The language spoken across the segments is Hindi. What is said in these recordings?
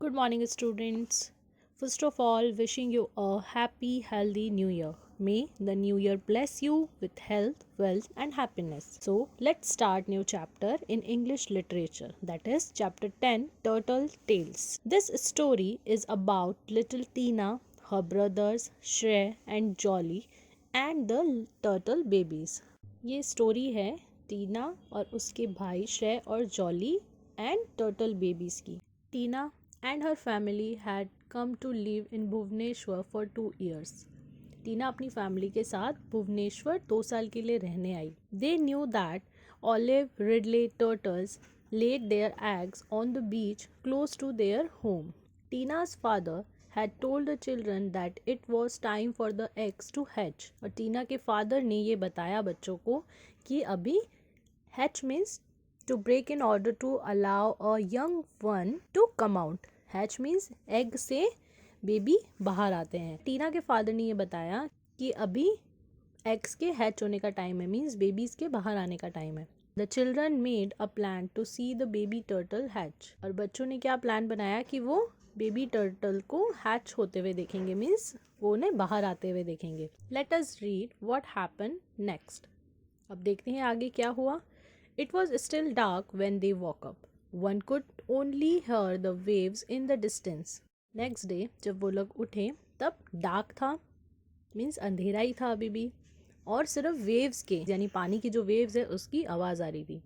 Good morning, students. First of all, wishing you a happy, healthy new year. May the new year bless you with health, wealth, and happiness. So, let's start new chapter in English literature. That is chapter 10, Turtle Tales. This story is about little Tina, her brothers Shrey and Jolly, and the turtle babies. ये स्टोरी है टीना और उसके भाई श्रेय और जॉली एंड टर्टल बेबीज की. टीना and her family had come to live in Bhubaneswar for 2 years. टीना अपनी फैमिली के साथ भुवनेश्वर 2 साल के लिए रहने आई. They knew that olive ridley turtles laid their eggs on the beach close to their home. Tina's father had told the children that it was time for the eggs to hatch. और टीना के फादर ने ये बताया बच्चों को कि अभी hatch means to break in order to allow a young one to come out. Hatch means egg से बेबी बाहर आते हैं. टीना के फादर ने ये बताया कि अभी एग्स के हैच होने का टाइम है, मीन्स बेबीज के बाहर आने का टाइम है. The children made a plan to see the baby turtle hatch. और बच्चों ने क्या प्लान बनाया कि वो बेबी टर्टल को हैच होते हुए देखेंगे, मीन्स वो उन्हें बाहर आते हुए देखेंगे. Let us read what happen next. अब देखते हैं आगे क्या हुआ. It was still dark when they woke up. One could only hear the waves in the distance. Next day जब वो लोग उठे तब डार्क था, मीन्स अंधेरा ही था अभी भी, और सिर्फ वेव्स के यानी पानी की जो वेव्स है उसकी आवाज़ आ रही थी.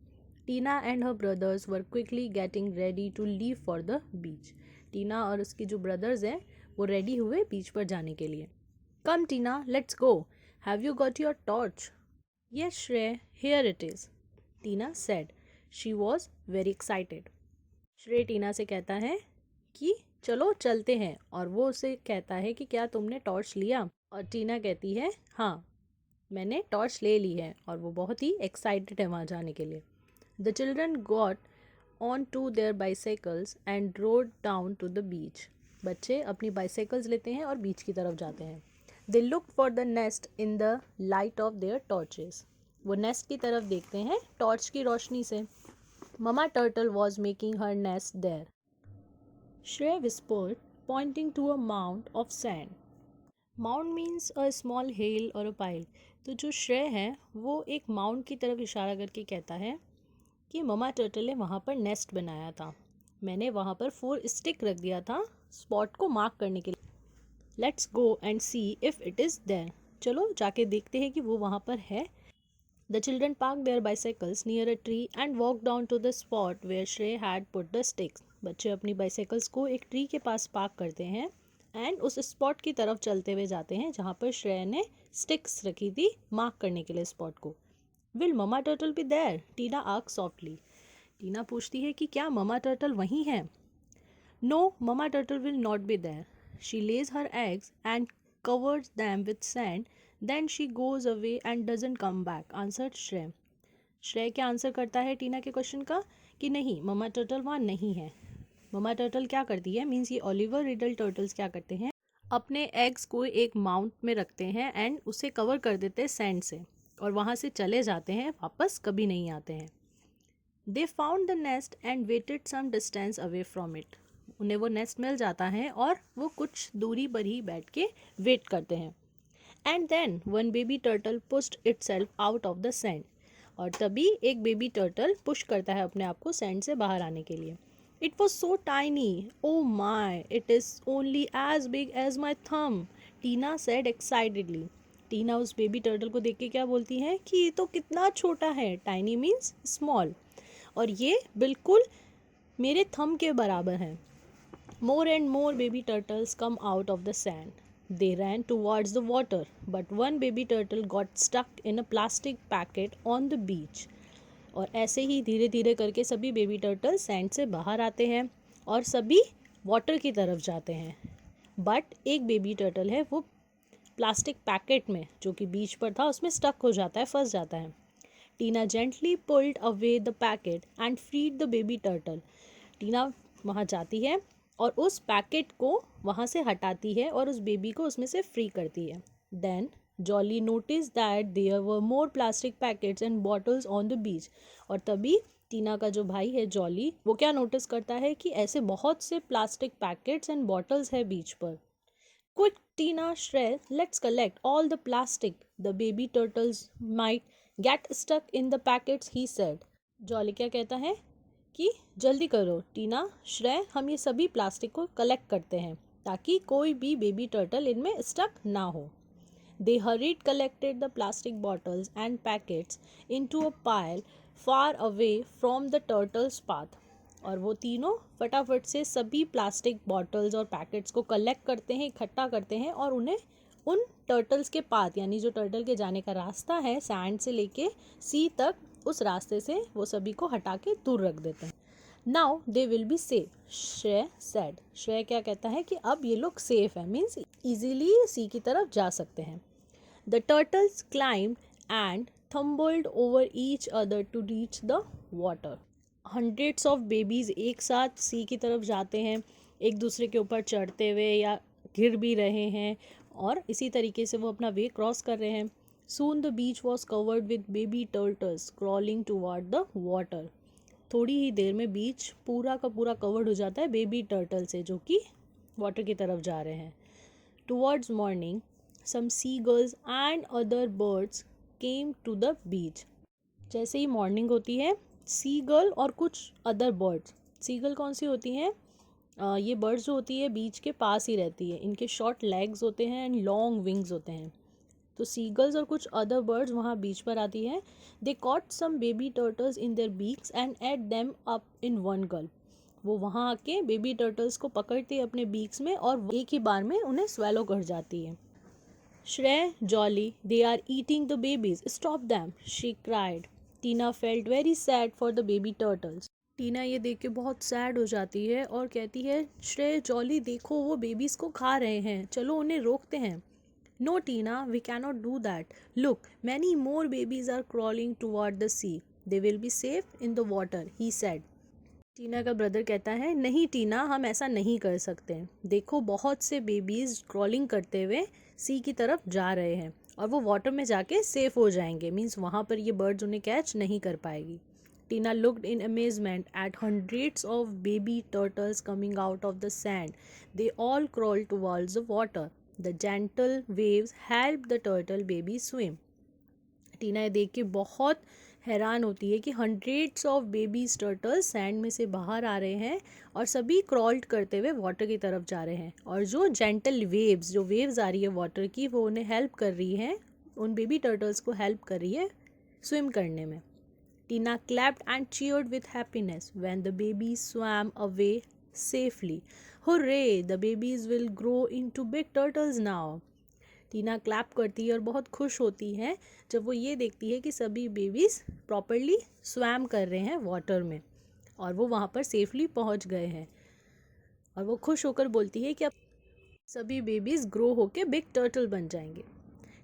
Tina and her brothers were quickly getting ready to leave for the beach. Tina और उसके जो ब्रदर्स हैं वो रेडी हुए बीच पर जाने के लिए. Come Tina, let's go. Have you got your torch? Yes Shrey, here it is, Tina said. She was very excited. श्रेय टीना से कहता है कि चलो चलते हैं, और वो उसे कहता है कि क्या तुमने टॉर्च लिया? और टीना कहती है हाँ, मैंने टॉर्च ले ली है, और वो बहुत ही एक्साइटेड है वहाँ जाने के लिए. The children got on to their bicycles and rode down to the beach. बच्चे अपनी बाइसाइकल्स लेते हैं और बीच की तरफ जाते हैं. They look for the nest in the light of their torches. वो नेस्ट की तरफ देखते हैं टॉर्च की रोशनी से. Mama turtle was making her nest there. Shrey whispered pointing to a mount of sand. Mount means a small hill और अ पाइल. तो जो श्रेय है वो एक माउंट की तरफ इशारा करके कहता है कि ममा टर्टल ने वहाँ पर नेस्ट बनाया था. मैंने वहाँ पर 4 स्टिक रख दिया था स्पॉट को मार्क करने के लिए. Let's go and see if it is there. चलो जाके देखते हैं कि वो वहाँ पर है. The children parked their bicycles near a tree and walked down to the spot where Shrey had put the sticks. बच्चे अपनी बाइसाइकल्स को एक ट्री के पास पार्क करते हैं एंड उस स्पॉट की तरफ चलते हुए जाते हैं जहाँ पर श्रेय ने स्टिक्स रखी थी मार्क करने के लिए स्पॉट को. Will mama turtle be there? Tina asked softly. Tina पूछती है कि क्या ममा टर्टल वहीं है? No, mama turtle will not be there. She lays her eggs and covers them with sand. Then she goes away and doesn't come back, answered श्रेय. श्रेय क्या आंसर करता है टीना के क्वेश्चन का कि नहीं, ममा टर्टल वहाँ नहीं है. ममा टर्टल क्या करती है, मीन्स ये ओलिवर रिडल टर्टल्स क्या करते हैं, अपने एग्स को एक माउंट में रखते हैं एंड उसे कवर कर देते हैं सैंड से, और वहाँ से चले जाते हैं, वापस कभी नहीं आते हैं. They found the nest and waited some distance away from it. उन्हें वो नेस्ट मिल जाता है और वो कुछ दूरी पर ही बैठ के वेट करते हैं. And then one baby turtle pushed itself out of the sand. और तभी एक बेबी टर्टल पुश करता है अपने आप को सैंड से बाहर आने के लिए. It was so tiny, oh my, it is only as big as my thumb, Tina said excitedly. टीना उस बेबी टर्टल को देख के क्या बोलती है कि ये तो कितना छोटा है. टाइनी मीन्स स्मॉल, और ये बिल्कुल मेरे थम के बराबर है. More and more baby turtles come out of the sand. They ran towards the water, but one baby turtle got stuck in a plastic packet on the beach. और ऐसे ही धीरे धीरे करके सभी बेबी टर्टल सैंड से बाहर आते हैं और सभी वाटर की तरफ जाते हैं. बट एक बेबी टर्टल है वो प्लास्टिक पैकेट में जो कि बीच पर था उसमें स्टक हो जाता है, फंस जाता है. Tina gently pulled away the packet and freed the baby turtle. Tina वहाँ जाती है और उस पैकेट को वहाँ से हटाती है और उस बेबी को उसमें से फ्री करती है. Then Jolly notice that there were more plastic packets and bottles on the beach. और तभी टीना का जो भाई है जॉली, वो क्या नोटिस करता है कि ऐसे बहुत से प्लास्टिक पैकेट्स एंड बॉटल्स है बीच पर। Quick Tina, Shrey, let's collect all the plastic, the baby turtles might get stuck in the packets, he said. Jolly क्या कहता है कि जल्दी करो टीना, श्रेय, हम ये सभी प्लास्टिक को कलेक्ट करते हैं ताकि कोई भी बेबी टर्टल इनमें स्टक ना हो। They hurried, collected the plastic bottles and packets into a pile far away from the turtle's path. और वो तीनों फटाफट से सभी प्लास्टिक बॉटल्स और पैकेट्स को कलेक्ट करते हैं, इकट्ठा करते हैं और उन्हें उन टर्टल्स के पाथ, यानी जो टर्टल के जाने का रास्ता है सैंड से लेके सी तक, उस रास्ते से वो सभी को हटा के दूर रख देते हैं। Now they will be safe, श्रेय सेड। श्रेय क्या कहता है कि अब ये लोग सेफ है, मीन्स इजीली सी की तरफ जा सकते हैं। The turtles climbed and tumbled over each other to reach the water. Hundreds of babies एक साथ सी की तरफ जाते हैं, एक दूसरे के ऊपर चढ़ते हुए या गिर भी रहे हैं और इसी तरीके से वो अपना वे क्रॉस कर रहे हैं। Soon the beach was covered with baby turtles crawling toward the water. थोड़ी ही देर में बीच पूरा का पूरा कवर्ड हो जाता है बेबी टर्टल से, जो कि वाटर की तरफ जा रहे हैं। Towards morning, some seagulls and other birds came to the beach. जैसे ही मॉर्निंग होती है, सीगल और कुछ अदर बर्ड्स, सीगल कौन सी होती हैं, ये बर्ड्स जो होती है बीच के पास ही रहती है, इनके शॉर्ट लेग्स होते हैं एंड लॉन्ग विंग्स होते हैं। तो सीगल्स और कुछ अदर बर्ड्स वहाँ बीच पर आती हैं। They caught some baby turtles in their beaks and ate them up in one gulp. वो वहाँ आके बेबी टर्टल्स को पकड़ती है अपने बीक्स में और एक ही बार में उन्हें स्वेलो कर जाती है। Shreya, Jolly, they are eating the babies. Stop them, she cried. Tina felt very sad for the baby turtles. टीना ये देख के बहुत सैड हो जाती है और कहती है, श्रेय, जॉली, देखो वो बेबीज को खा रहे हैं, चलो उन्हें रोकते हैं। No Tina, we cannot do that, look many more babies are crawling toward the sea, they will be safe in the water, he said. Tina का ब्रदर कहता है, नहीं टीना, हम ऐसा नहीं कर सकते, देखो बहुत से बेबीज क्रॉलिंग करते हुए सी की तरफ जा रहे हैं और वो वाटर में जाके सेफ हो जाएंगे, मीन्स वहाँ पर ये बर्ड्स उन्हें कैच नहीं कर पाएगी। Tina looked in amazement at hundreds of baby turtles coming out of the sand, they all crawled towards the water, the gentle waves help the turtle baby swim. Tina ये देख के बहुत हैरान होती है कि hundreds of babies turtles sand में से बाहर आ रहे हैं और सभी क्रॉल्ड करते हुए वाटर की तरफ जा रहे हैं, और जो जेंटल वेव्स, जो वेव्स आ रही है वाटर की, वो उन्हें हेल्प कर रही है, उन बेबी टर्टल्स को हेल्प कर रही है स्विम करने में। Tina clapped and cheered with happiness when the babies swam away safely. Hurray, the babies will grow into big turtles now. Tina clap करती है और बहुत खुश होती है जब वो ये देखती है कि सभी बेबीज़ प्रॉपरली स्वैम कर रहे हैं वाटर में और वो वहाँ पर सेफली पहुँच गए हैं, और वो खुश होकर बोलती है कि अब सभी बेबीज़ ग्रो होके बिग टर्टल बन जाएंगे।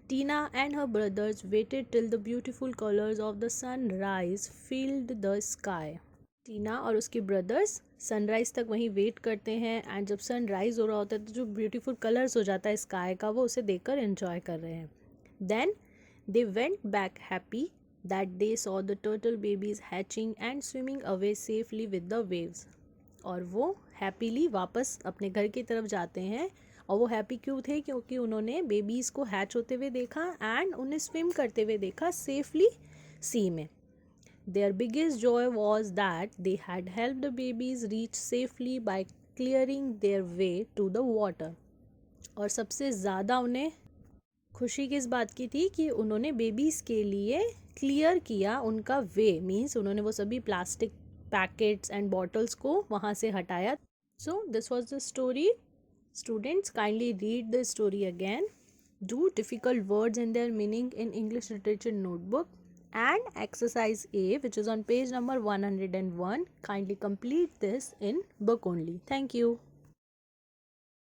Tina and her brothers waited till the beautiful colours of the sunrise filled the sky. Tina और उसके ब्रदर्स सनराइज़ तक वहीं वेट करते हैं एंड जब सनराइज़ हो रहा होता है तो जो ब्यूटीफुल कलर्स हो जाता है स्काई का, वो उसे देखकर एंजॉय कर रहे हैं। Then they went back happy that they saw the turtle babies hatching and swimming away safely with the waves. और वो हैप्पीली वापस अपने घर की तरफ जाते हैं, और वो हैप्पी क्यों थे, क्योंकि उन्होंने बेबीज़ को हैच होते हुए देखा एंड उन्हें स्विम करते हुए देखा सेफली सी में। Their biggest joy was that they had helped the babies reach safely by clearing their way to the water. और सबसे ज़्यादा उन्हें खुशी किस बात की थी कि उन्होंने बेबीज़ के लिए क्लियर किया उनका वे, मीन्स उन्होंने वो सभी प्लास्टिक पैकेट्स एंड बॉटल्स को वहाँ से हटाया। So this was the story. Students, kindly read the story again. Do difficult words and their meaning in English Literature Notebook. And exercise A, which is on page number 101, kindly complete this in book only. Thank you.